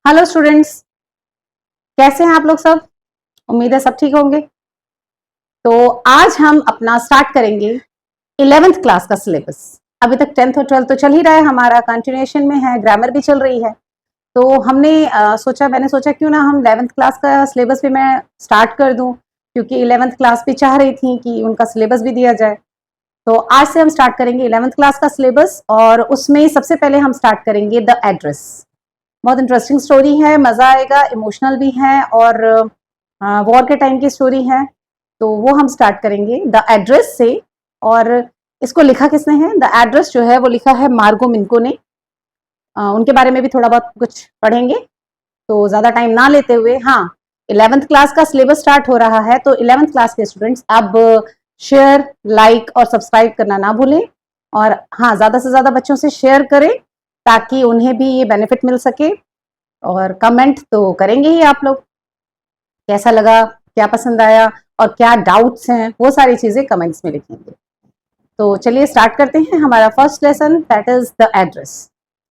Hello students, कैसे हैं आप लोग सब। उम्मीद है सब ठीक होंगे। तो आज हम अपना स्टार्ट करेंगे 11th क्लास का सिलेबस। अभी तक 10th और 12th तो चल ही रहा है, हमारा कंटिन्यूएशन में है, ग्रामर भी चल रही है। तो मैंने सोचा क्यों ना हम 11th क्लास का सिलेबस भी मैं स्टार्ट कर दूं, क्योंकि 11th क्लास भी चाह रही थी कि उनका सिलेबस भी दिया जाए। तो आज से हम स्टार्ट करेंगे 11th क्लास का सिलेबस, और उसमें सबसे पहले हम स्टार्ट करेंगे द एड्रेस। बहुत इंटरेस्टिंग स्टोरी है, मजा आएगा, इमोशनल भी है और वॉर के टाइम की स्टोरी है। तो वो हम स्टार्ट करेंगे द एड्रेस से। और इसको लिखा किसने है, द एड्रेस जो है वो लिखा है मार्गो मिनको ने। उनके बारे में भी थोड़ा बहुत कुछ पढ़ेंगे, तो ज्यादा टाइम ना लेते हुए। हाँ, 11th क्लास का सिलेबस स्टार्ट हो रहा है, तो 11th क्लास के स्टूडेंट्स अब शेयर, लाइक और सब्सक्राइब करना ना भूलें। और हाँ, ज्यादा से ज्यादा बच्चों से शेयर करें ताकि उन्हें भी ये बेनिफिट मिल सके। और कमेंट तो करेंगे ही आप लोग, कैसा लगा, क्या पसंद आया और क्या डाउट्स हैं, वो सारी चीजें कमेंट्स में लिखेंगे। तो चलिए स्टार्ट करते हैं हमारा first lesson, that is the address.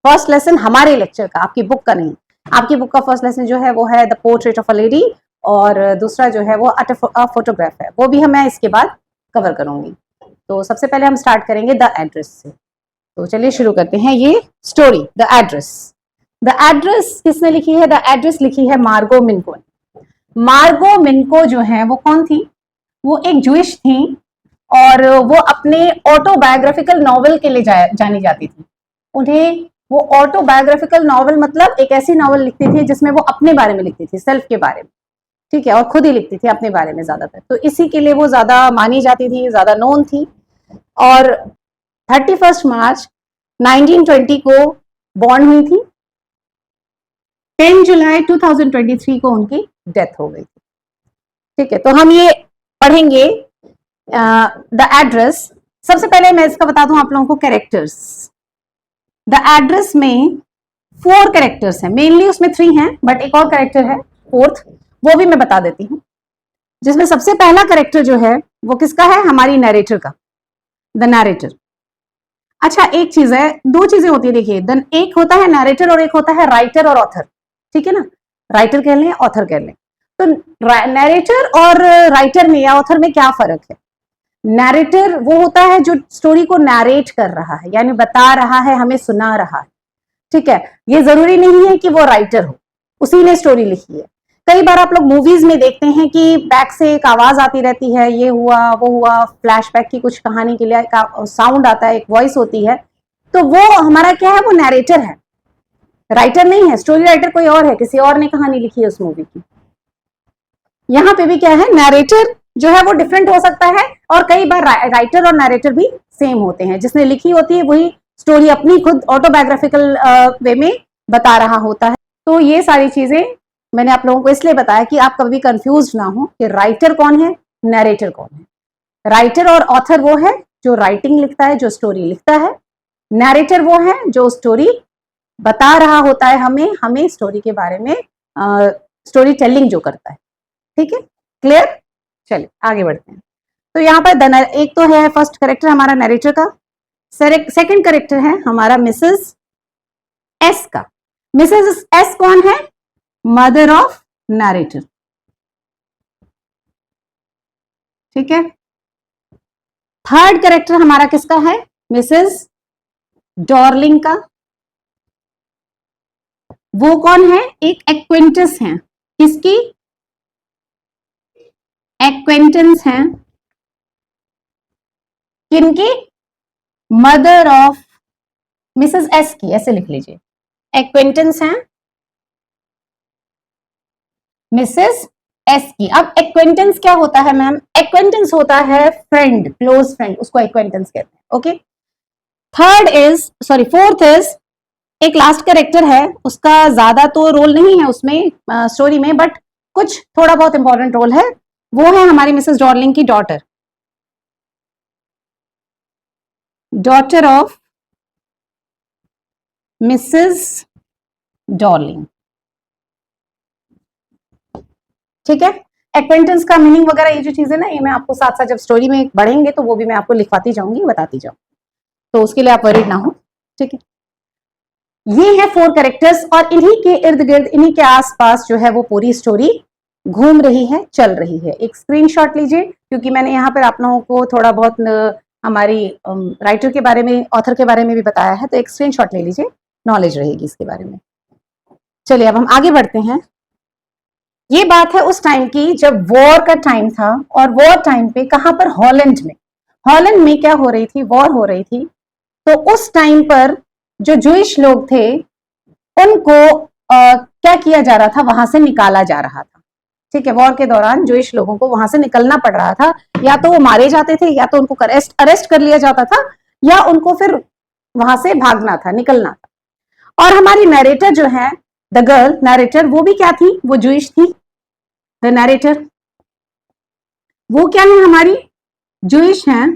First lesson हमारे लेक्चर का, आपकी बुक का नहीं। आपकी बुक का फर्स्ट लेसन जो है वो है the portrait of a lady, और दूसरा जो है वो अ फोटोग्राफ है, वो भी मैं इसके बाद कवर करूंगी। तो सबसे पहले हम स्टार्ट करेंगे द एड्रेस से। तो चलिए शुरू करते हैं ये story, the address. The address किसने लिखी है, द एड्रेस लिखी है मार्गो मिनको ने। मार्गो मिनको जो है वो कौन थी, वो एक जूइश थी, और वो अपने ऑटोबायोग्राफिकल नॉवल के लिए जानी जाती थी। उन्हें वो ऑटोबायोग्राफिकल नॉवल मतलब एक ऐसी नॉवल लिखती थी जिसमें वो अपने बारे में लिखती थी, सेल्फ के बारे में, ठीक है, और खुद ही लिखती थी अपने बारे में ज्यादातर। तो इसी के लिए वो ज्यादा मानी जाती थी, ज्यादा नोन थी। और 31 मार्च 1920 को बॉर्न हुई थी। 10 जुलाई 2023 को उनकी डेथ हो गई थी। ठीक है, तो हम ये पढ़ेंगे द एड्रेस। सबसे पहले मैं इसका बता दूं आप लोगों को कैरेक्टर्स। द एड्रेस में 4 कैरेक्टर्स हैं, मेनली उसमें 3 हैं, बट एक और कैरेक्टर है 4th, वो भी मैं बता देती हूँ। जिसमें सबसे पहला कैरेक्टर जो है वो किसका है, हमारी नरेटर का, द नरेटर। अच्छा, एक चीज है, 2 चीजें होती है, देखिए, एक होता है नरेटर और एक होता है राइटर और ऑथर, ठीक है ना। राइटर कह लें, ऑथर कह लें। तो नरेटर और राइटर में या ऑथर में क्या फर्क है। नरेटर वो होता है जो स्टोरी को नरेट कर रहा है, यानी बता रहा है, हमें सुना रहा है, ठीक है। ये जरूरी नहीं है कि वो राइटर हो, उसी ने स्टोरी लिखी है। कई बार आप लोग मूवीज में देखते हैं कि बैक से एक आवाज आती रहती है, ये हुआ वो हुआ, फ्लैशबैक की कुछ कहानी के लिए साउंड आता है, एक वॉइस होती है। तो वो हमारा क्या है, वो नरेटर है, राइटर नहीं है। स्टोरी राइटर कोई और है, किसी और ने कहानी लिखी है उस मूवी की। यहाँ पे भी क्या है, नरेटर जो है वो डिफरेंट हो सकता है, और कई बार राइटर और नरेटर भी सेम होते हैं। जिसने लिखी होती है वही स्टोरी अपनी खुद ऑटोबायोग्राफिकल वे में बता रहा होता है। तो ये सारी चीजें मैंने आप लोगों को इसलिए बताया कि आप कभी कंफ्यूज ना हो कि राइटर कौन है, नरेटर कौन है। राइटर और ऑथर वो है जो राइटिंग लिखता है, जो स्टोरी लिखता है। नरेटर वो है जो स्टोरी बता रहा होता है, हमें स्टोरी के बारे में स्टोरी टेलिंग जो करता है। ठीक है, क्लियर। चलिए आगे बढ़ते हैं। तो यहाँ पर एक तो है फर्स्ट करेक्टर हमारा नरेटर का, सेकंड करेक्टर है हमारा मिसेस एस का। मिसेस एस कौन है, मदर ऑफ नरेटर, ठीक है। थर्ड करेक्टर हमारा किसका है, मिसेस डॉर्लिंग का। वो कौन है, एक एक्वेंटेंस है, किसकी, एक्वेंटेंस है, किनकी, मदर ऑफ मिसेस एस की, ऐसे लिख लीजिए, एक्वेंटेंस है मिसेस एस की। अब एक्वेंटेंस क्या होता है मैम, एक्वेंटेंस होता है फ्रेंड, क्लोज फ्रेंड, उसको एक्वेंटेंस कहते हैं, ओके। फोर्थ इज एक लास्ट कैरेक्टर है, उसका ज्यादा तो रोल नहीं है उसमें स्टोरी में, बट कुछ थोड़ा बहुत इंपॉर्टेंट रोल है। वो है हमारी मिसेस डॉर्लिंग की daughter, daughter of Mrs Darling, ठीक है। एक्वेंटेंस का मीनिंग वगैरह ये जो चीजें ना, ये मैं आपको साथ साथ जब स्टोरी में बढ़ेंगे तो वो भी मैं आपको लिखवाती जाऊंगी, बताती जाऊंगी, तो उसके लिए आप वरीड ना हो, ठीक है। ये है 4 कैरेक्टर्स और इन्हीं के इर्द गिर्द, इन्हीं के आसपास जो है वो पूरी स्टोरी घूम रही है, चल रही है। एक स्क्रीनशॉट लीजिए, क्योंकि मैंने यहाँ पर आप लोगों को थोड़ा बहुत हमारी राइटर के बारे में, ऑथर के बारे में भी बताया है, तो एक स्क्रीनशॉट ले लीजिए, नॉलेज रहेगी इसके बारे में। चलिए अब हम आगे बढ़ते हैं। ये बात है उस टाइम की जब वॉर का टाइम था, और वॉर टाइम पे कहां पर, हॉलैंड में क्या हो रही थी, वॉर हो रही थी। तो उस टाइम पर जो जूइश लोग थे उनको क्या किया जा रहा था, वहां से निकाला जा रहा था। ठीक है, वॉर के दौरान जूइश लोगों को वहां से निकलना पड़ रहा था, या तो वो मारे जाते थे, या तो उनको अरेस्ट कर लिया जाता था, या उनको फिर वहां से भागना था, निकलना था। और हमारी नरेटर जो है, द गर्ल नरेटर, वो भी क्या थी, वो जूइश थी। द नरेटर वो क्या है, हमारी जूइश हैं।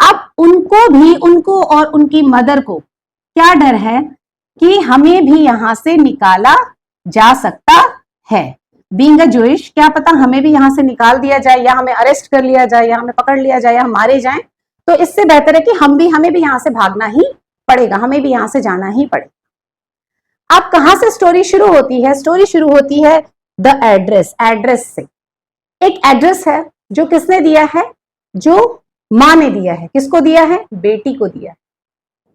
अब उनको भी, उनको और उनकी मदर को क्या डर है कि हमें भी यहां से निकाला जा सकता है। बीइंग अ जूइश, क्या पता हमें भी यहां से निकाल दिया जाए, या हमें अरेस्ट कर लिया जाए, या हमें पकड़ लिया जाए, या हम मारे जाएं। तो इससे बेहतर है कि हमें भी यहां से भागना ही पड़ेगा, हमें भी यहां से जाना ही पड़ेगा। अब कहां से स्टोरी शुरू होती है, स्टोरी शुरू होती है द एड्रेस से। एक एड्रेस है जो किसने दिया है, जो मां ने दिया है। किसको दिया है, बेटी को दिया है।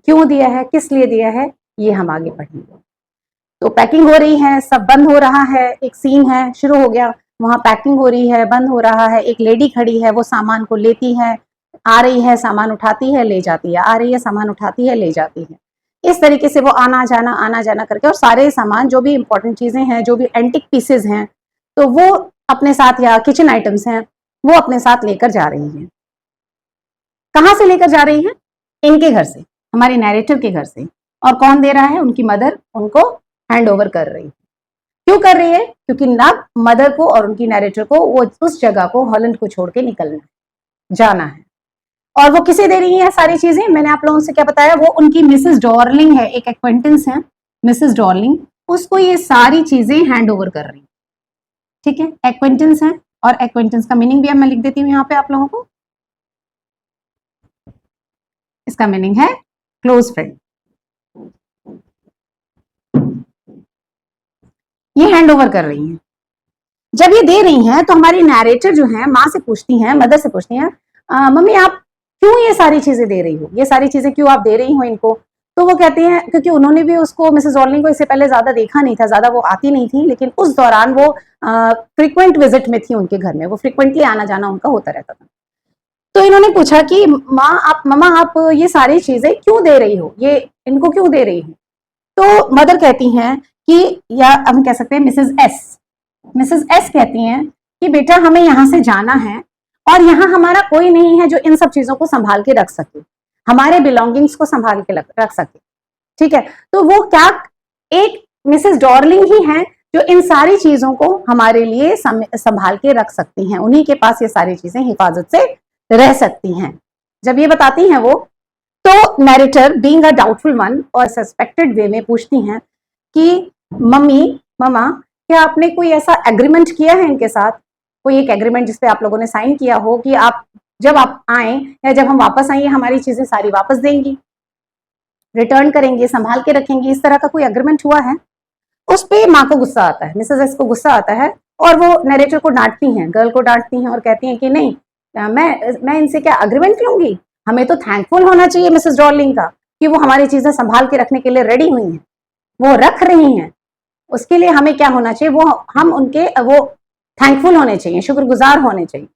क्यों दिया है, किस लिए दिया है, ये हम आगे पढ़ेंगे। तो पैकिंग हो रही है, सब बंद हो रहा है, एक सीन है, शुरू हो गया। वहां पैकिंग हो रही है, बंद हो रहा है, एक लेडी खड़ी है, वो सामान को लेती है, आ रही है, सामान उठाती है, ले जाती है, आ रही है, सामान उठाती है, ले जाती है। इस तरीके से वो आना जाना करके, और सारे सामान जो भी इंपॉर्टेंट चीजें हैं, जो भी एंटिक पीसेज हैं, तो वो अपने साथ, या किचन आइटम्स हैं, वो अपने साथ लेकर जा रही हैं। कहां से लेकर जा रही हैं, इनके घर से, हमारे नैरेटर के घर से। और कौन दे रहा है, उनकी मदर उनको हैंड ओवर कर रही है। क्यों कर रही है, क्योंकि ना मदर को और उनकी नैरेटर को वो उस जगह को, हॉलैंड को छोड़ के निकलना है, जाना है। और वो किसे दे रही है सारी चीजें, मैंने आप लोगों से क्या बताया, वो उनकी मिसेस डॉर्लिंग है, एक एक्वेंटेंस है मिसेस डॉर्लिंग, उसको ये सारी चीजें हैंड ओवर कर रही है। ठीक है, एक्वेंटेंस है, और एक्वेंटेंस का मीनिंग भी मैं लिख देती हूँ यहाँ पे आप लोगों को। इसका मीनिंग है क्लोज फ्रेंड। ये हैंड ओवर कर रही हैं। जब ये दे रही हैं तो हमारी नैरेटर जो है, माँ से पूछती हैं, मदर से पूछती हैं, मम्मी आप क्यों ये सारी चीजें दे रही हो, ये सारी चीजें क्यों आप दे रही हो इनको। तो वो कहती हैं, क्योंकि उन्होंने भी उसको, मिसेस डॉर्लिंग को इससे पहले ज्यादा देखा नहीं था, ज्यादा वो आती नहीं थी, लेकिन उस दौरान वो फ्रीक्वेंट विजिट में थी उनके घर में, वो फ्रीक्वेंटली आना जाना उनका होता रहता था। तो इन्होंने पूछा कि मम्मा आप ये सारी चीजें क्यों दे रही हो, ये इनको क्यों दे रही हो। तो मदर कहती हैं कि, या हम कह सकते हैं मिसेस एस कहती हैं कि बेटा हमें यहाँ से जाना है, और यहाँ हमारा कोई नहीं है जो इन सब चीजों को संभाल के रख सके, हमारे बिलोंगिंग्स को संभाल के रख सके। ठीक है, तो वो क्या, एक मिसेस डॉर्लिंग ही है जो इन सारी चीजों को हमारे लिए संभाल के रख सकती हैं, उन्हीं के पास ये सारी चीजें हिफाजत से रह सकती हैं। जब ये बताती हैं वो, तो narrator being a doubtful one और सस्पेक्टेड वे में पूछती हैं कि मम्मा क्या आपने कोई ऐसा एग्रीमेंट किया है इनके साथ, कोई एक एग्रीमेंट जिसपे आप लोगों ने साइन किया हो कि आप जब आप आए, या जब हम वापस आएंगे, हमारी चीजें सारी वापस देंगी, रिटर्न करेंगे, संभाल के रखेंगे, इस तरह का कोई एग्रीमेंट हुआ है। उस पे माँ को गुस्सा आता है, मिसेस एस को गुस्सा आता है, और वो नरेटर को डांटती हैं, गर्ल को डांटती हैं, और कहती हैं कि नहीं, मैं इनसे क्या एग्रीमेंट लूंगी, हमें तो थैंकफुल होना चाहिए मिसेस डॉर्लिंग का कि वो हमारी चीजें संभाल के रखने के लिए रेडी हुई हैं, वो रख रही हैं, उसके लिए हमें क्या होना चाहिए, वो हम उनके वो थैंकफुल होने चाहिए, शुक्रगुजार होने चाहिए,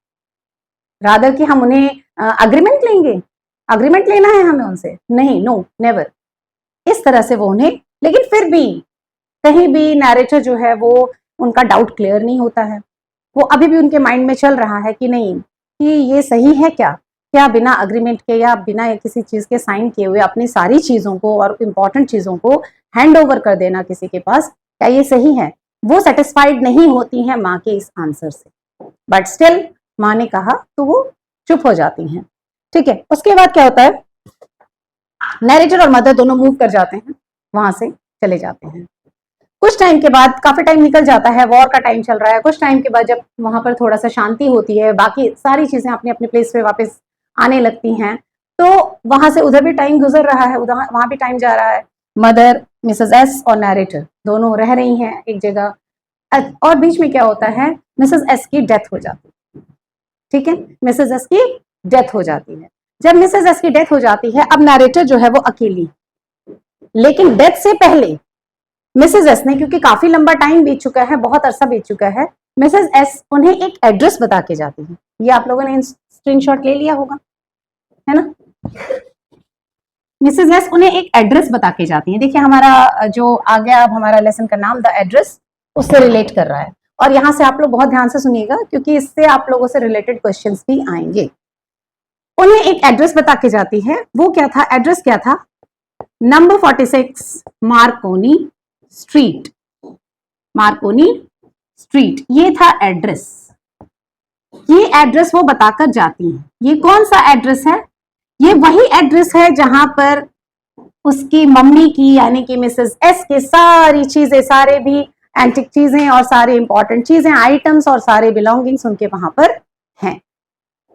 रादर कि हम उन्हें अग्रीमेंट लेंगे, अग्रीमेंट लेना है हमें उनसे, नहीं, नो नेवर, इस तरह से वो उन्हें। लेकिन फिर भी कहीं भी नैरेटर जो है वो, उनका डाउट क्लियर नहीं होता है, वो अभी भी उनके माइंड में चल रहा है कि नहीं, कि ये सही है क्या बिना अग्रीमेंट के, या बिना किसी चीज के साइन किए हुए अपनी सारी चीजों को और इंपॉर्टेंट चीजों को हैंड ओवर कर देना किसी के पास, क्या ये सही है। वो सेटिस्फाइड नहीं होती हैं माँ के इस आंसर से, बट स्टिल माँ ने कहा तो वो चुप हो जाती हैं। ठीक है, उसके बाद क्या होता है, नैरेटर और मदर दोनों मूव कर जाते हैं, वहां से चले जाते हैं। कुछ टाइम के बाद, काफी टाइम निकल जाता है, वॉर का टाइम चल रहा है, कुछ टाइम के बाद जब वहां पर थोड़ा सा शांति होती है, बाकी सारी चीजें अपने अपने प्लेस पे वापस आने लगती हैं, तो वहां से उधर भी टाइम गुजर रहा है, उधर वहां भी टाइम जा रहा है। मदर, मिसेस एस और नरेटर दोनों रह रही हैं एक जगह, और बीच में क्या होता है, मिसेस एस की डेथ हो जाती है। ठीक है, मिसेस एस की डेथ हो जाती है। जब मिसेस एस की डेथ हो जाती है, अब नरेटर जो है वो अकेली, लेकिन डेथ से पहले मिसेस एस ने, क्योंकि काफी लंबा टाइम बीत चुका है, बहुत अरसा बीत चुका है, मिसेस एस उन्हें एक एड्रेस बता के जाती है। ये आप लोगों ने स्क्रीनशॉट ले लिया होगा, है ना। मिसेस एस उन्हें एक एड्रेस बता के जाती हैं। देखिए हमारा जो आ गया अब हमारा लेसन का नाम, द एड्रेस, उससे रिलेट कर रहा है। और यहां से आप लोग बहुत ध्यान से सुनिएगा, क्योंकि इससे आप लोगों से रिलेटेड क्वेश्चंस भी आएंगे। उन्हें एक एड्रेस बता के जाती है। वो क्या था, एड्रेस क्या था, number 46 Markovnikov street, Markovnikov street, ये था एड्रेस। ये एड्रेस वो बताकर जाती हैं। ये कौन सा एड्रेस है, ये वही एड्रेस है जहां पर उसकी मम्मी की, यानी कि मिसेस एस के सारी चीजें, सारे भी एंटिक चीजें और सारे इंपॉर्टेंट चीजें, आइटम्स और सारे बिलोंगिंग्स उनके वहां पर हैं।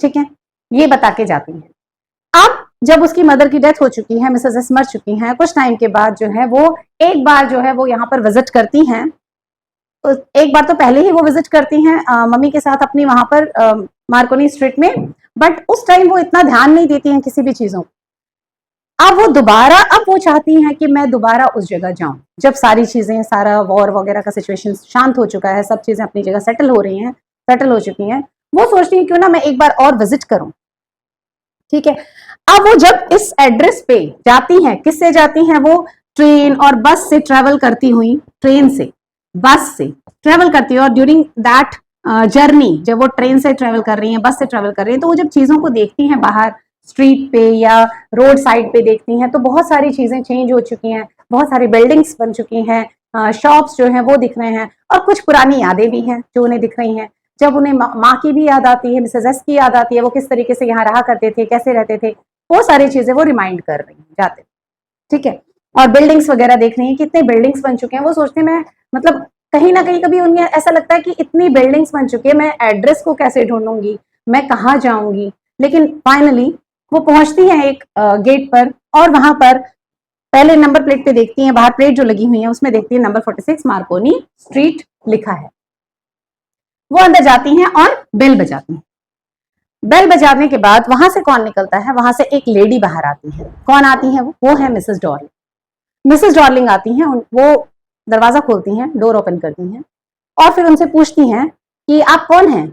ठीक है, ये बता के जाती हैं। अब जब उसकी मदर की डेथ हो चुकी है, मिसेस एस मर चुकी हैं, कुछ टाइम के बाद जो है वो एक बार जो है वो यहाँ पर विजिट करती हैं। तो एक बार तो पहले ही वो विजिट करती हैं मम्मी के साथ अपनी वहां पर मार्कोनी स्ट्रीट में, बट उस टाइम वो इतना ध्यान नहीं देती हैं किसी भी चीजों को। अब वो दोबारा, अब वो चाहती हैं कि मैं दोबारा उस जगह जाऊं, जब सारी चीजें, सारा वॉर वगैरह का सिचुएशन शांत हो चुका है, सब चीजें अपनी जगह सेटल हो रही हैं, सेटल हो चुकी हैं, वो सोचती हैं क्यों ना मैं एक बार और विजिट करूं। ठीक है, अब वो जब इस एड्रेस पे जाती हैं, किससे जाती हैं वो, ट्रेन और बस से ट्रेवल करती हुई, ट्रेन से, बस से ट्रेवल करती है। और ड्यूरिंग दैट जर्नी, जब वो ट्रेन से ट्रेवल कर रही हैं, बस से ट्रेवल कर रही हैं, तो वो जब चीजों को देखती हैं बाहर स्ट्रीट पे या रोड साइड पे देखती हैं, तो बहुत सारी चीजें चेंज हो चुकी हैं, बहुत सारी बिल्डिंग्स बन चुकी हैं, शॉप्स जो हैं वो दिख रहे हैं, और कुछ पुरानी यादें भी हैं जो उन्हें दिख रही हैं। जब उन्हें माँ की भी याद आती है, मिसेस एस की याद आती है, वो किस तरीके से यहाँ रहा करते थे, कैसे रहते थे, वो सारी चीजें वो रिमाइंड कर रही हैं जाते। ठीक है, और बिल्डिंग्स वगैरह देख रही हैं, कितने बिल्डिंग्स बन चुके हैं। वो सोचते हैं, मैं मतलब कहीं ना कहीं कभी उन्हें ऐसा लगता है कि इतनी बिल्डिंग्स बन चुकी है, मैं एड्रेस को कैसे ढूंढूंगी, मैं कहाँ जाऊंगी। लेकिन फाइनली वो पहुंचती हैं एक गेट पर, और वहां पर पहले नंबर प्लेट पे देखती हैं, बाहर प्लेट जो लगी हुई है उसमें देखती है नंबर 46 मार्कोनी स्ट्रीट लिखा है। वो अंदर जाती हैं और बेल बजाती हैं। बेल बजाने के बाद वहां से कौन निकलता है, वहां से एक लेडी बाहर आती है। कौन आती है वो है मिसेस डॉर्लिंग। मिसेस डॉर्लिंग आती हैं, वो दरवाजा खोलती हैं, डोर ओपन करती हैं, और फिर उनसे पूछती हैं कि आप कौन हैं।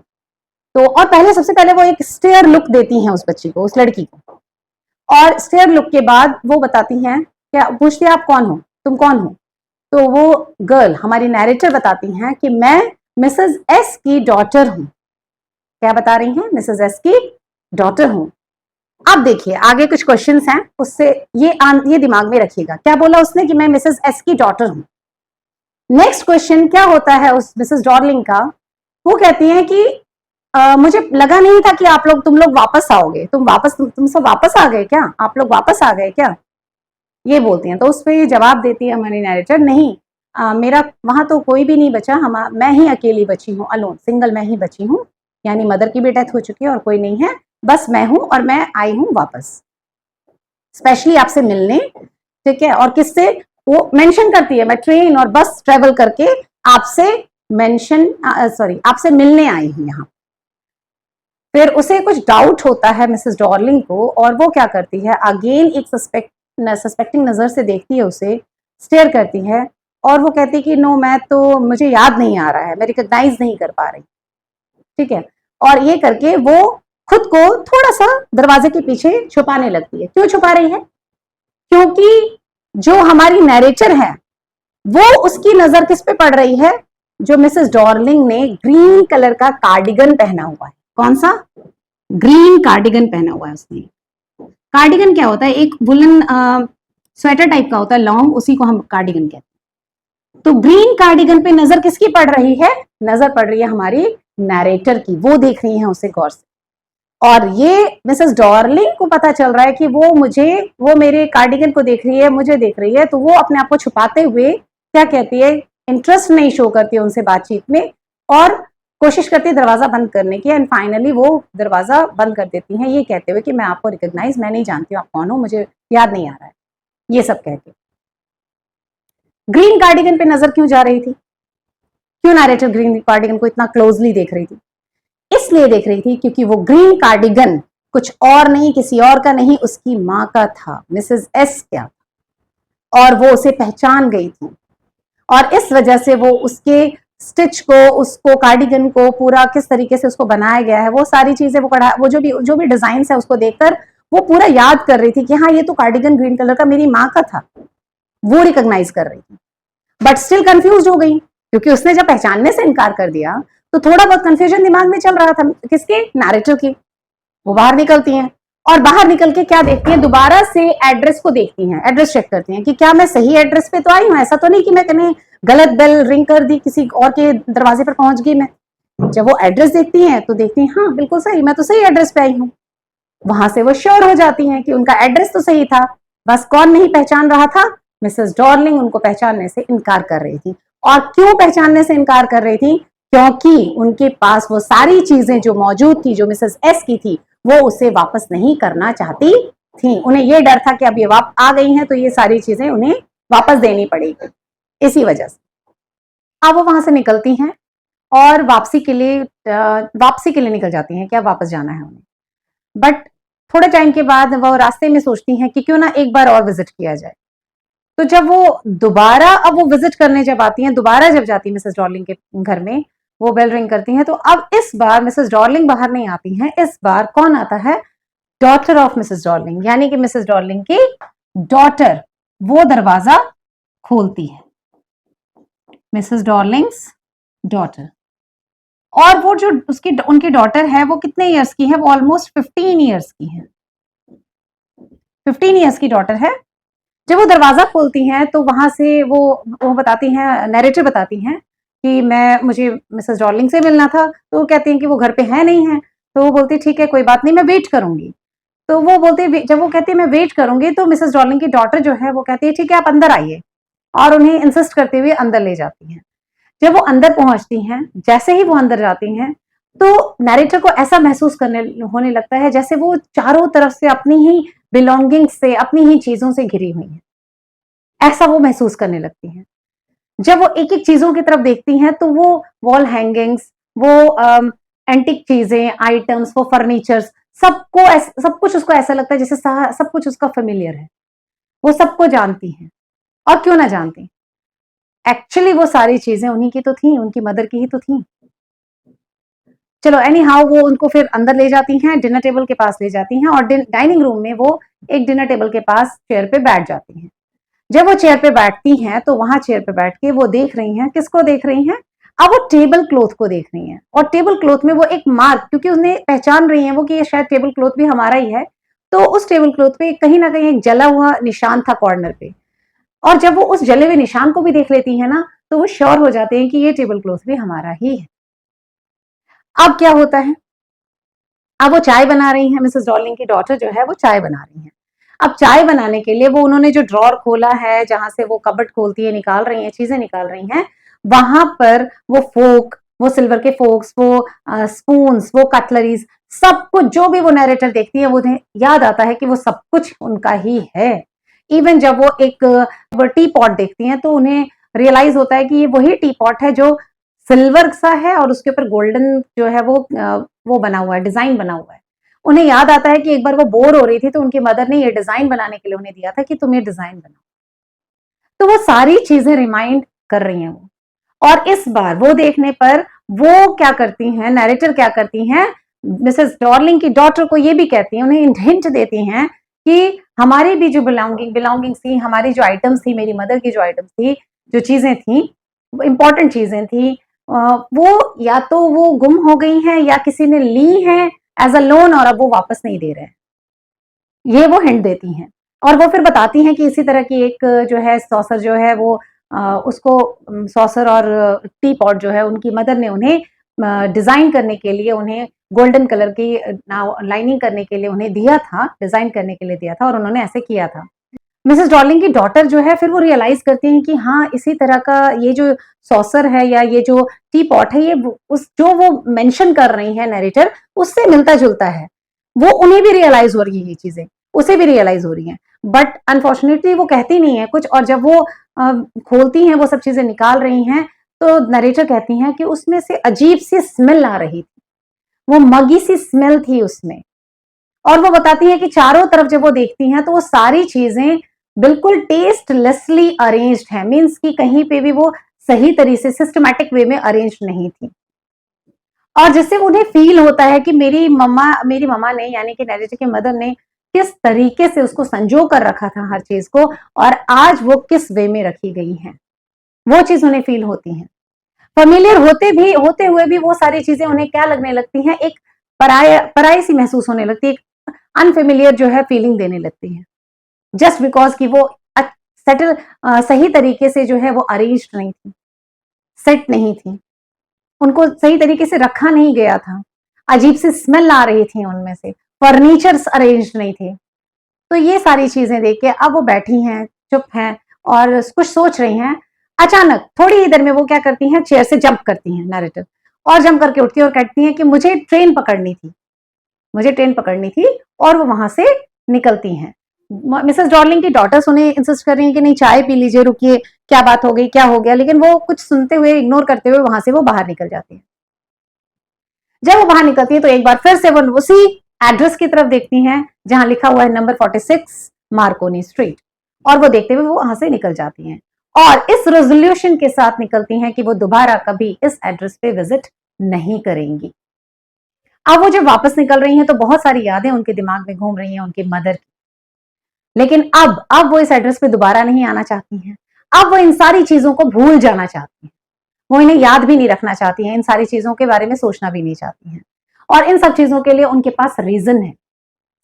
तो और पहले, सबसे पहले वो एक स्टेयर लुक देती हैं उस बच्ची को, उस लड़की को, और स्टेयर लुक के बाद वो बताती हैं, क्या पूछती है, आप कौन हो, तुम कौन हो। तो वो गर्ल, हमारी नैरेटर, बताती हैं कि मैं मिसेस एस की डॉटर हूं। क्या बता रही हैं, मिसेस एस की डॉटर हूं। अब देखिए आगे कुछ क्वेश्चंस हैं, उससे ये दिमाग में रखिएगा, क्या बोला उसने कि मैं मिसेस एस की डॉटर हूं। नेक्स्ट क्वेश्चन क्या होता है उस मिसेस डॉर्लिंग का, वो कहती हैं कि मुझे लगा नहीं था कि तुम लोग वापस आओगे, तुम सब वापस आ गए क्या, आप लोग वापस आ गए क्या, ये बोलती हैं। तो उस पर जवाब देती है हमारी नैरेटर, नहीं, मेरा वहां तो कोई भी नहीं बचा, मैं ही अकेली बची हूँ, अलोन, सिंगल मैं ही बची हूँ, यानी मदर की भी डेथ हो चुकी है और कोई नहीं है, बस मैं हूं, और मैं आई हूं वापस स्पेशली आपसे मिलने। ठीक है, और किससे, वो मेंशन करती है, मैं ट्रेन और बस ट्रेवल करके आपसे आपसे मिलने आई हूं यहाँ। फिर उसे कुछ डाउट होता है मिसेस डॉर्लिंग को, और वो क्या करती है, अगेन एक सस्पेक्टिंग नजर से देखती है उसे, स्टेयर करती है, और वो कहती है कि नो, मुझे याद नहीं आ रहा है, मैं रिकॉग्नाइज नहीं कर पा रही। ठीक है, और ये करके वो खुद को थोड़ा सा दरवाजे के पीछे छुपाने लगती है। क्यों छुपा रही है, क्योंकि जो हमारी नैरेटर है वो, उसकी नजर किस पे पड़ रही है, जो मिसेस डॉर्लिंग ने ग्रीन कलर का कार्डिगन पहना हुआ है। कौन सा, ग्रीन कार्डिगन पहना हुआ है उसने। कार्डिगन क्या होता है, एक वुलन स्वेटर टाइप का होता है, लॉन्ग, उसी को हम कार्डिगन कहते हैं। तो ग्रीन कार्डिगन पे नजर किसकी पड़ रही है, नजर पड़ रही है हमारी नैरेटर की, वो देख रही है उसे गौर से। और ये मिसेस डॉर्लिंग को पता चल रहा है कि वो मेरे कार्डिगन को देख रही है, मुझे देख रही है, तो वो अपने आप को छुपाते हुए क्या कहती है, इंटरेस्ट नहीं शो करती है उनसे बातचीत में, और कोशिश करती है दरवाजा बंद करने की, एंड फाइनली वो दरवाजा बंद कर देती हैं, ये कहते हुए कि मैं आपको मैं नहीं जानती हूँ आप कौन हो, मुझे याद नहीं आ रहा है, ये सब कहते। ग्रीन कार्डिगन पे नजर क्यों जा रही थी? क्यों नैरेटर ग्रीन कार्डिगन को इतना क्लोजली देख रही थी? इसलिए देख रही थी क्योंकि वो ग्रीन कार्डिगन कुछ और नहीं, किसी और का नहीं, उसकी मां का था, मिसेस एस का, और वो उसे पहचान गई थी। और इस वजह से वो उसके स्टिच को, उसको कार्डिगन को पूरा किस तरीके से उसको बनाया गया है, वो सारी चीजें वो जो भी डिजाइन है उसको देखकर वो पूरा याद कर रही थी कि हाँ ये तो कार्डिगन ग्रीन कलर का मेरी माँ का था, वो रिकॉग्नाइज कर रही थी। बट स्टिल कंफ्यूज हो गई क्योंकि उसने जब पहचानने से इनकार कर दिया तो थोड़ा बहुत कंफ्यूजन दिमाग में चल रहा था, किसके? नैरेटर की। वो बाहर निकलती हैं और बाहर निकल के क्या देखती हैं, दोबारा से एड्रेस को देखती हैं, एड्रेस चेक करती हैं कि क्या मैं सही एड्रेस पे तो आई हूँ, ऐसा तो नहीं कि मैं कहीं गलत बेल रिंग कर दी, किसी और के दरवाजे पर पहुंच गई मैं। जब वो एड्रेस देखती हैं तो देखती हैं हाँ बिल्कुल सही, मैं तो सही एड्रेस पे आई हूँ। वहां से वो श्योर हो जाती हैं कि उनका एड्रेस तो सही था, बस कौन नहीं पहचान रहा था? मिसेस डॉर्लिंग उनको पहचानने से इनकार कर रही थी। और क्यों पहचानने से इनकार कर रही थी? क्योंकि उनके पास वो सारी चीजें जो मौजूद थी, जो मिसेस एस की थी, वो उसे वापस नहीं करना चाहती थी। उन्हें ये डर था कि अब ये आ गई हैं तो ये सारी चीजें उन्हें वापस देनी पड़ेगी, इसी वजह से। अब वो वहां से निकलती हैं और वापसी के लिए निकल जाती हैं, क्या वापस जाना है उन्हें। बट थोड़े टाइम के बाद वो रास्ते में सोचती हैं कि क्यों ना एक बार और विजिट किया जाए। तो जब वो दोबारा, अब वो विजिट करने जब आती हैं, दोबारा जब जाती है मिसेस डॉर्लिंग के घर में, वो बेल रिंग करती हैं, तो अब इस बार मिसेस डॉर्लिंग बाहर नहीं आती हैं, इस बार कौन आता है? डॉटर ऑफ मिसेस डॉर्लिंग, यानी कि मिसेस डॉर्लिंग की डॉटर, वो दरवाजा खोलती है, मिसेस डॉर्लिंग्स डॉटर। और वो जो उनकी डॉटर है वो कितने इयर्स की है? वो ऑलमोस्ट 15 इयर्स की है, 15 इयर्स की डॉटर है। जब वो दरवाजा खोलती हैं तो वहां से वो बताती हैं, नैरेटर बताती हैं कि मुझे मिसेस डॉर्लिंग से मिलना था। तो वो कहती हैं कि वो घर पे है नहीं है। तो वो बोलती ठीक है कोई बात नहीं, मैं वेट करूंगी। तो वो बोलती, जब वो कहती है मैं वेट करूंगी, तो मिसेस डॉर्लिंग की डॉटर जो है वो कहती है ठीक है आप अंदर आइए, और उन्हें इंसिस्ट करते हुए अंदर ले जाती हैं। जब वो अंदर पहुंचती हैं, जैसे ही वो अंदर जाती हैं, तो नैरेटर को ऐसा महसूस होने लगता है जैसे वो चारों तरफ से अपनी ही बिलोंगिंग से, अपनी ही चीजों से घिरी हुई है, ऐसा वो महसूस करने लगती हैं। जब वो एक एक चीजों की तरफ देखती हैं तो वो वॉल हैंगिंग्स, वो एंटिक चीजें, आइटम्स, वो फर्नीचर्स, सब कुछ उसको ऐसा लगता है जैसे सब कुछ उसका फेमिलियर है, वो सबको जानती हैं। और क्यों ना जानती, एक्चुअली वो सारी चीजें उन्हीं की तो थी, उनकी मदर की ही तो थी। चलो एनी हाउ वो उनको फिर अंदर ले जाती हैं, डिनर टेबल के पास ले जाती हैं, और डाइनिंग रूम में वो एक डिनर टेबल के पास चेयर पे बैठ जाती हैं। जब वो चेयर पे बैठती हैं तो वहां चेयर पे बैठ के वो देख रही हैं, किसको देख रही हैं? अब वो टेबल क्लॉथ को देख रही हैं, और टेबल क्लॉथ में वो एक मार्क, क्योंकि उन्हें पहचान रही हैं वो कि ये शायद टेबल क्लॉथ भी हमारा ही है, तो उस टेबल क्लॉथ पे कहीं ना कहीं एक जला हुआ निशान था कॉर्नर पे। और जब वो उस जले हुए निशान को भी देख लेती है ना, तो वो श्योर हो जाते हैं कि ये टेबल क्लॉथ भी हमारा ही है। अब क्या होता है, अब वो चाय बना रही हैं, मिसेस डॉर्लिंग की डॉटर जो है वो चाय बना रही है। अब चाय बनाने के लिए वो उन्होंने जो ड्रॉर खोला है, जहां से वो कबर्ड खोलती है, निकाल रही है, चीजें निकाल रही हैं, वहां पर वो फोक, वो सिल्वर के फोक्स, वो स्पून्स, वो कटलरीज, सब कुछ जो भी वो नैरेटर देखती है वो उन्हें याद आता है कि वो सब कुछ उनका ही है। इवन जब वो एक टी पॉट देखती हैं तो उन्हें रियलाइज होता है कि ये वही टी पॉट है जो सिल्वर सा है और उसके ऊपर गोल्डन जो है वो बना हुआ है, डिजाइन बना हुआ है। उन्हें याद आता है कि एक बार वो बोर हो रही थी तो उनकी मदर ने ये डिजाइन बनाने के लिए उन्हें दिया था कि तुम ये डिजाइन बनाओ। तो वो सारी चीजें रिमाइंड कर रही हैं वो। और इस बार वो देखने पर वो क्या करती हैं, नैरेटर क्या करती हैं, मिसेस डॉर्लिंग की डॉटर को ये भी कहती हैं, उन्हें हिंट देती हैं कि हमारी भी जो बिलोंगिंग्स थी, हमारी जो आइटम्स थी, मेरी मदर की जो आइटम्स थी, जो चीजें थी, इंपॉर्टेंट चीजें थी, वो या तो वो गुम हो गई हैं या किसी ने ली हैं एज अ लोन, और अब वो वापस नहीं दे रहे हैं। ये वो हिंट देती हैं। और वो फिर बताती हैं कि इसी तरह की एक जो है सॉसर जो है वो उसको सॉसर और टी पॉट जो है उनकी मदर ने उन्हें डिजाइन करने के लिए, उन्हें गोल्डन कलर की लाइनिंग करने के लिए उन्हें दिया था, डिजाइन करने के लिए दिया था, और उन्होंने ऐसे किया था। मिसेस डॉर्लिंग की डॉटर जो है फिर वो रियलाइज करती हैं कि हाँ इसी तरह का ये जो सॉसर है या ये जो टी पॉट है, ये उस जो वो मेंशन कर रही है नैरेटर, उससे मिलता जुलता है। वो उन्हें भी रियलाइज हो रही है, ये चीजें उसे भी रियलाइज हो रही हैं, बट अनफॉर्चुनेटली वो कहती नहीं है कुछ। और जब वो खोलती हैं, वो सब चीजें निकाल रही हैं, तो नरेटर कहती हैं कि उसमें से अजीब सी स्मेल आ रही थी, वो मगी सी स्मेल थी उसमें। और वो बताती है कि चारों तरफ जब वो देखती हैं तो वो सारी चीजें बिल्कुल टेस्टलेसली अरेंज्ड हैं, मीन्स कि कहीं पे भी वो सही तरीके से सिस्टमैटिक वे में अरेंज नहीं थी। और जिससे उन्हें फील होता है कि मेरी मम्मा ने, यानी कि नरेटर की मदर ने किस तरीके से उसको संजो कर रखा था हर चीज को, और आज वो किस वे में रखी गई है, वो चीज उन्हें फील होती है। फेमिलियर होते हुए भी वो सारी चीजें उन्हें क्या लगने लगती हैं, एक पराई सी महसूस होने लगती है, एक अनफेमिलियर जो है फीलिंग देने लगती है, जस्ट बिकॉज कि वो सेटल सही तरीके से जो है वो अरेंज नहीं थी, सेट नहीं थी, उनको सही तरीके से रखा नहीं गया था, अजीब सी स्मेल आ रही थी उनमें से, फर्नीचर्स अरेंज नहीं थे। तो ये सारी चीजें देख के अब वो बैठी हैं, चुप हैं और कुछ सोच रही हैं। अचानक थोड़ी ही देर में वो क्या करती हैं, चेयर से जंप करती हैं नरेटर, और जंप करके उठती है और कहती हैं कि मुझे ट्रेन पकड़नी थी, मुझे ट्रेन पकड़नी थी, और वो वहां से निकलती हैं। मिसेस डॉर्लिंग की डॉटर्स उन्हें इंसिस्ट कर रही हैं कि नहीं चाय पी लीजिए, रुकिए, क्या बात हो गई, क्या हो गया, लेकिन वो कुछ सुनते हुए, इग्नोर करते हुए वहां से वो बाहर निकल जाती है। जब वो बाहर निकलती है तो एक बार फिर से वो उसी एड्रेस की तरफ देखती हैं जहां लिखा हुआ है नंबर 46 मार्कोनी स्ट्रीट, और वो देखते हुए वो वहां से निकल जाती हैं और इस रेजोल्यूशन के साथ निकलती हैं कि वो दोबारा कभी इस एड्रेस पे विजिट नहीं करेंगी। अब वो जब वापस निकल रही हैं तो बहुत सारी यादें उनके दिमाग में घूम रही हैं उनकी मदर की, लेकिन अब वो इस एड्रेस पे दोबारा नहीं आना चाहती हैं। अब वो इन सारी चीजों को भूल जाना चाहती हैं, वो इन्हें याद भी नहीं रखना चाहती हैं, इन सारी चीजों के बारे में सोचना भी नहीं चाहती हैं, और इन सब चीजों के लिए उनके पास रीजन है।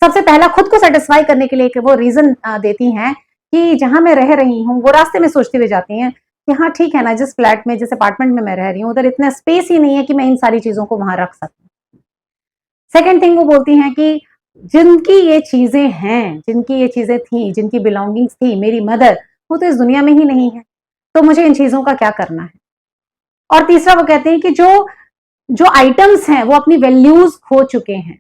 सबसे पहला खुद को सेटिस्फाई करने के लिए कि वो रीजन देती हैं कि जहां मैं रह रही हूँ, वो रास्ते में सोचते हुए जाती हैं कि हाँ ठीक है ना, जिस फ्लैट में, जिस अपार्टमेंट में मैं रह रही हूँ, उधर इतना स्पेस ही नहीं है कि मैं इन सारी चीजों को वहां रख सकूं। सेकेंड थिंग वो बोलती हैं कि जिनकी ये चीजें हैं, जिनकी ये चीजें थी, जिनकी बिलोंगिंग्स थी, मेरी मदर, वो तो इस दुनिया में ही नहीं है, तो मुझे इन चीजों का क्या करना है। और तीसरा वो कहते हैं कि जो जो आइटम्स हैं वो अपनी वैल्यूज खो चुके हैं,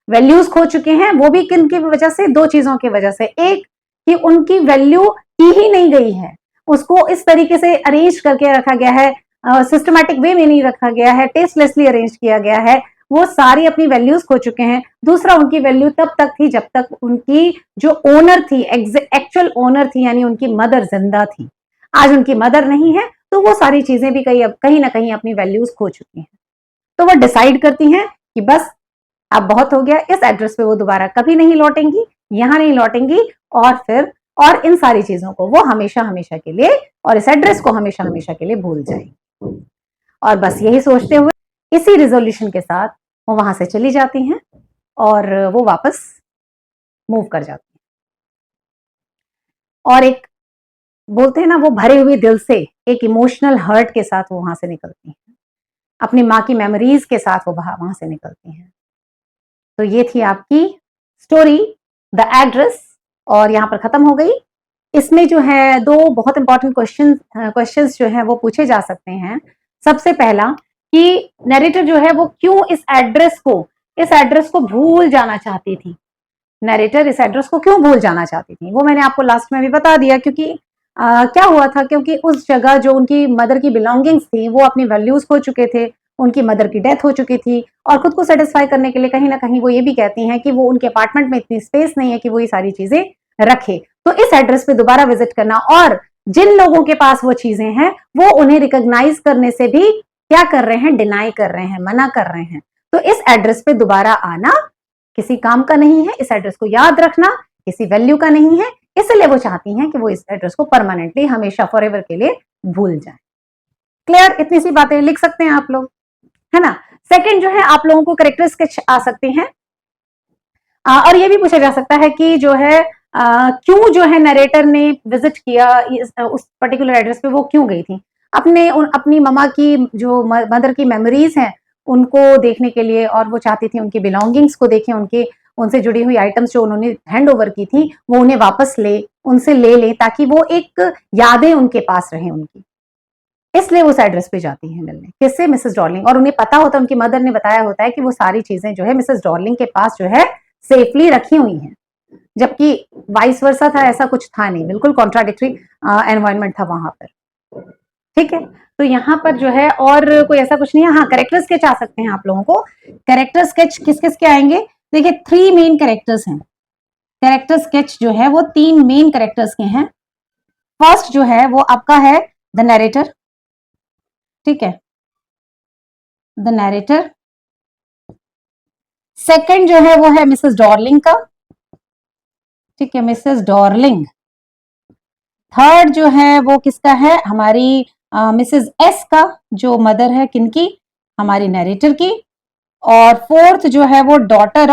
वैल्यूज खो चुके हैं, वो भी किन की वजह से, दो चीजों की वजह से। एक कि उनकी वैल्यू की ही नहीं गई है, उसको इस तरीके से अरेंज करके रखा गया है, सिस्टमैटिक वे में नहीं रखा गया है, टेस्टलेसली अरेंज किया गया है, वो सारी अपनी वैल्यूज खो चुके हैं। दूसरा, उनकी वैल्यू तब तक थी जब तक उनकी जो ओनर थी, एक्चुअल ओनर थी, यानी उनकी मदर जिंदा थी। आज उनकी मदर नहीं है तो वो सारी चीजें भी कहीं ना कहीं अपनी वैल्यूज खो चुकी हैं। तो वो डिसाइड करती हैं कि बस अब बहुत हो गया, इस एड्रेस पे वो दोबारा कभी नहीं लौटेंगी, यहां नहीं लौटेंगी, और इन सारी चीजों को वो हमेशा हमेशा के लिए, और इस एड्रेस को हमेशा हमेशा के लिए भूल जाएंगी। और बस यही सोचते हुए, इसी रिजोल्यूशन के साथ वो वहां से चली जाती हैं और वो वापस मूव कर जाती हैं। और एक बोलते हैं ना, वो भरे हुए दिल से, एक इमोशनल हर्ट के साथ वो वहां से निकलती हैं, अपनी माँ की मेमोरीज के साथ वो वहां से निकलती हैं। तो ये थी आपकी स्टोरी द एड्रेस, और यहाँ पर खत्म हो गई। इसमें जो है दो बहुत इंपॉर्टेंट क्वेश्चंस जो है वो पूछे जा सकते हैं। सबसे पहला कि नरेटर जो है वो क्यों इस एड्रेस को भूल जाना चाहती थी, नरेटर इस एड्रेस को क्यों भूल जाना चाहती थी, वो मैंने आपको लास्ट में भी बता दिया। क्योंकि क्या हुआ था, क्योंकि उस जगह जो उनकी मदर की बिलोंगिंग्स थी वो अपनी वैल्यूज खो चुके थे, उनकी मदर की डेथ हो चुकी थी, और खुद को सेटिस्फाई करने के लिए कहीं ना कहीं वो ये भी कहती हैं कि वो उनके अपार्टमेंट में इतनी स्पेस नहीं है कि वो ये सारी चीजें रखे। तो इस एड्रेस पे दोबारा विजिट करना, और जिन लोगों के पास वो चीजें हैं वो उन्हें रिकॉग्नाइज करने से भी क्या कर रहे हैं, डिनाई कर रहे हैं, मना कर रहे हैं। तो इस एड्रेस पे दोबारा आना किसी काम का नहीं है, इस एड्रेस को याद रखना किसी वैल्यू का नहीं है, इसलिए वो चाहती हैं कि वो इस एड्रेस को परमानेंटली, हमेशा, फॉरएवर के लिए भूल जाए। क्लियर? इतनी सी बातें लिख सकते हैं आप लोग, है ना। सेकंड जो है, आप लोगों को करेक्टर स्केच आ सकते हैं, और ये भी पूछा जा सकता है कि जो है क्यों जो है नरेटर ने विजिट किया उस पर्टिकुलर एड्रेस पे, वो क्यों गई थी, अपनी ममा की जो मदर की मेमोरीज हैं उनको देखने के लिए, और वो चाहती थी उनकी बिलोंगिंग्स को देखें, उनसे जुड़ी हुई आइटम्स जो उन्होंने हैंड ओवर की थी वो उन्हें वापस उनसे ले लें, ताकि वो एक यादें उनके पास रहें उनकी। इसलिए वो उस एड्रेस पे जाती हैं मिलने, किससे, मिसेस डॉर्लिंग। और उन्हें पता होता है, उनकी मदर ने बताया होता है कि वो सारी चीजें जो है मिसेस डॉर्लिंग के पास जो है सेफली रखी हुई हैं। जबकि वाइस वर्सा था, ऐसा कुछ था नहीं, बिल्कुल कॉन्ट्राडिक्टरी एनवायरमेंट था वहां पर। ठीक है, तो यहाँ पर जो है और कोई ऐसा कुछ नहीं है। हाँ, कैरेक्टर स्केच आ सकते हैं आप लोगों को। कैरेक्टर स्केच किस किस के आएंगे? देखिए 3 मेन कैरेक्टर्स हैं। कैरेक्टर स्केच जो है वो 3 मेन कैरेक्टर्स के हैं। फर्स्ट जो है वो आपका है द नरेटर, ठीक है, द नरेटर। सेकंड जो है वो है मिसेस डॉर्लिंग का, ठीक है, मिसेस डॉर्लिंग। थर्ड जो है वो किसका है? हमारी मिसेस एस का, जो मदर है किनकी? हमारी नरेटर की। और फोर्थ जो है वो daughter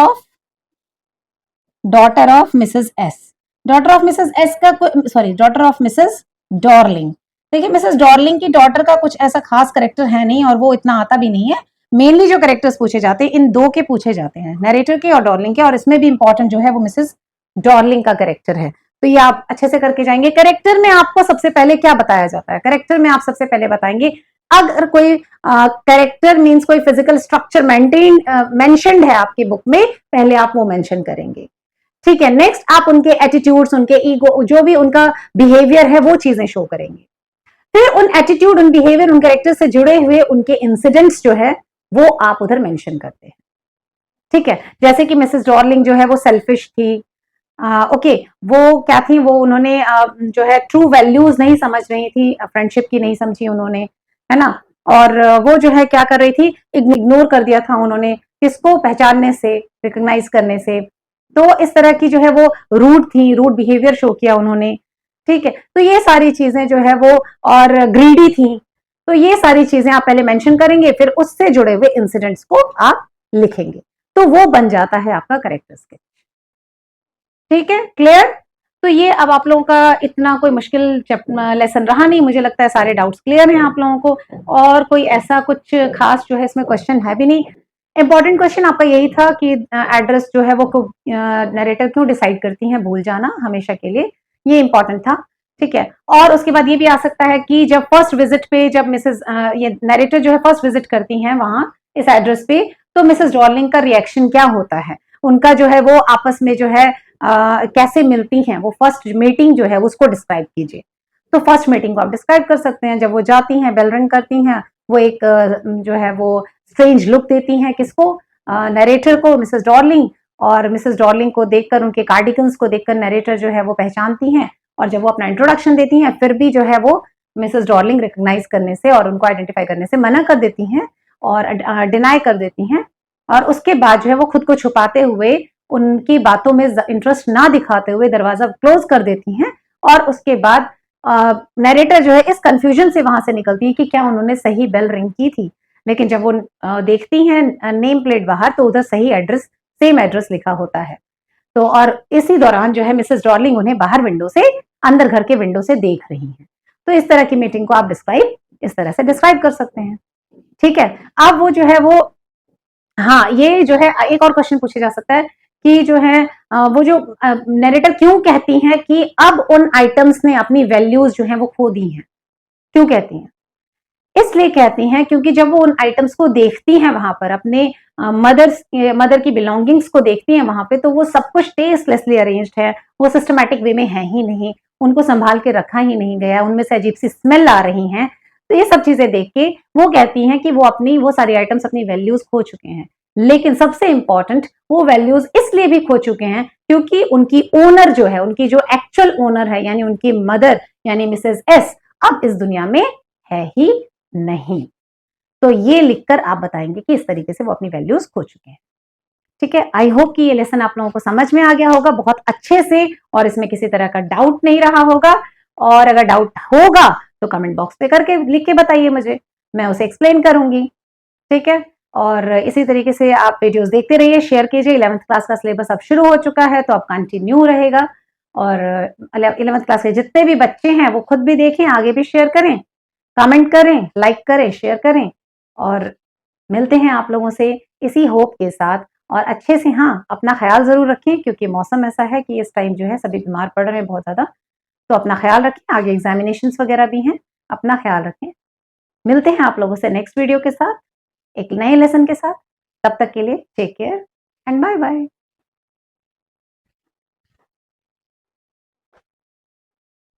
of Mrs S. Daughter of Mrs S का, sorry, daughter of Mrs Darling. देखिए मिसेस डॉर्लिंग की डॉटर का कुछ ऐसा खास करेक्टर है नहीं और वो इतना आता भी नहीं है। मेनली जो करेक्टर्स पूछे जाते हैं इन दो के पूछे जाते हैं, नरेटर के और डॉर्लिंग के, और इसमें भी इंपॉर्टेंट जो है वो मिसेस डॉर्लिंग का करेक्टर है। तो ये आप अच्छे से करके जाएंगे। करेक्टर में आपको सबसे पहले क्या बताया जाता है? करेक्टर में आप सबसे पहले बताएंगे अगर कोई करेक्टर मींस कोई फिजिकल स्ट्रक्चर मेंशन्ड है आपकी बुक में, पहले आप वो मेंशन करेंगे। ठीक है, नेक्स्ट आप उनके एटीट्यूड्स, उनके ईगो, जो भी उनका बिहेवियर है वो चीजें शो करेंगे। फिर उन एटीट्यूड, उन बिहेवियर, उन कैरेक्टर से जुड़े हुए उनके इंसिडेंट्स जो है वो आप उधर मेंशन करते हैं। ठीक है, जैसे कि मिसेस डॉर्लिंग जो है वो सेल्फिश थी। ओके, वो क्या थी? वो उन्होंने जो है ट्रू वैल्यूज नहीं समझ रही थी, फ्रेंडशिप की नहीं समझी उन्होंने, है ना। और वो जो है क्या कर रही थी? इग्नोर कर दिया था उन्होंने, किसको? पहचानने से, रिकॉग्नाइज करने से। तो इस तरह की जो है वो रूड थी, रूड बिहेवियर शो किया उन्होंने। ठीक है, तो ये सारी चीजें जो है वो, और ग्रीडी थी। तो ये सारी चीजें आप पहले मेंशन करेंगे, फिर उससे जुड़े हुए इंसिडेंट्स को आप लिखेंगे, तो वो बन जाता है आपका करेक्टर स्केच। ठीक है, क्लियर? तो ये अब आप लोगों का इतना कोई मुश्किल लेसन रहा नहीं, मुझे लगता है सारे डाउट्स क्लियर हैं आप लोगों को, और कोई ऐसा कुछ खास जो है इसमें क्वेश्चन है भी नहीं। इंपॉर्टेंट क्वेश्चन आपका यही था कि एड्रेस जो है वो नरेटर क्यों डिसाइड करती हैं भूल जाना हमेशा के लिए, ये इंपॉर्टेंट था। ठीक है, और उसके बाद ये भी आ सकता है कि जब फर्स्ट विजिट पे, जब मिसेस ये नरेटर जो है फर्स्ट विजिट करती हैं वहां इस एड्रेस पे, तो मिसेस डॉर्लिंग का रिएक्शन क्या होता है, उनका जो है वो आपस में जो है कैसे मिलती हैं, वो फर्स्ट मीटिंग जो है उसको डिस्क्राइब कीजिए। तो फर्स्ट मीटिंग को आप डिस्क्राइब कर सकते हैं, जब वो जाती हैं, बेल रिंग करती हैं, वो एक जो है वो स्ट्रेंज लुक देती हैं, किसको? नरेटर को, मिसेस डॉर्लिंग। और मिसेस डॉर्लिंग को देखकर, उनके कार्डिगन्स को देखकर नरेटर जो है वो पहचानती हैं, और जब वो अपना इंट्रोडक्शन देती हैं फिर भी जो है वो मिसेस डॉर्लिंग रिकॉग्नाइज करने से और उनको आइडेंटिफाई करने से मना कर देती हैं और डिनाई कर देती हैं। और उसके बाद जो है वो खुद को छुपाते हुए, उनकी बातों में इंटरेस्ट ना दिखाते हुए दरवाजा क्लोज कर देती हैं, और उसके बाद नरेटर जो है इस कंफ्यूजन से वहां से निकलती है कि क्या उन्होंने सही बेल रिंग की थी। लेकिन जब वो देखती हैं नेम प्लेट बाहर, तो उधर सही एड्रेस, सेम एड्रेस लिखा होता है। तो और इसी दौरान जो है मिसेस डॉर्लिंग उन्हें बाहर विंडो से, अंदर घर के विंडो से देख रही हैं। तो इस तरह की मीटिंग को आप इस तरह से डिस्क्राइब कर सकते हैं। ठीक है, अब वो जो है वो, हाँ, ये जो है एक और क्वेश्चन पूछा जा सकता है कि जो है वो जो नरेटर क्यों कहती हैं कि अब उन आइटम्स ने अपनी वैल्यूज जो है वो खो दी हैं, क्यों कहती हैं? इसलिए कहती हैं क्योंकि जब वो उन आइटम्स को देखती हैं वहां पर, अपने मदर की बिलोंगिंग्स को देखती हैं वहां पे, तो वो सब कुछ टेस्टलेसली अरेंज्ड है, वो सिस्टमैटिक वे में है ही नहीं, उनको संभाल के रखा ही नहीं गया, उनमें से अजीब सी स्मेल आ रही हैं। तो ये सब चीजें देख के वो कहती हैं कि वो सारी आइटम्स अपनी वैल्यूज खो चुके हैं। लेकिन सबसे इंपॉर्टेंट, वो वैल्यूज इसलिए भी खो चुके हैं क्योंकि उनकी ओनर जो है, उनकी जो एक्चुअल ओनर है, यानी उनकी मदर, यानी मिसेस एस, अब इस दुनिया में है ही नहीं। तो ये लिखकर आप बताएंगे कि इस तरीके से वो अपनी वैल्यूज खो चुके हैं। ठीक है, आई होप कि ये लेसन आप लोगों को समझ में आ गया होगा बहुत अच्छे से, और इसमें किसी तरह का डाउट नहीं रहा होगा। और अगर डाउट होगा तो कमेंट बॉक्स पे करके लिख के बताइए मुझे, मैं उसे एक्सप्लेन करूंगी। ठीक है, और इसी तरीके से आप वीडियोस देखते रहिए, शेयर कीजिए। 11th क्लास का सिलेबस अब शुरू हो चुका है, तो अब कंटिन्यू रहेगा। और 11th क्लास के जितने भी बच्चे हैं वो खुद भी देखें, आगे भी शेयर करें, कमेंट करें, लाइक करें, शेयर करें। और मिलते हैं आप लोगों से इसी होप के साथ, और अच्छे से, हाँ, अपना ख्याल जरूर रखें क्योंकि मौसम ऐसा है कि इस टाइम जो है सभी बीमार पड़ रहे हैं बहुत ज्यादा। तो अपना ख्याल रखें, आगे एग्जामिनेशंस वगैरह भी हैं, अपना ख्याल रखें। मिलते हैं आप लोगों से नेक्स्ट वीडियो के साथ, एक नए लेसन के साथ। तब तक के लिए take care and bye bye.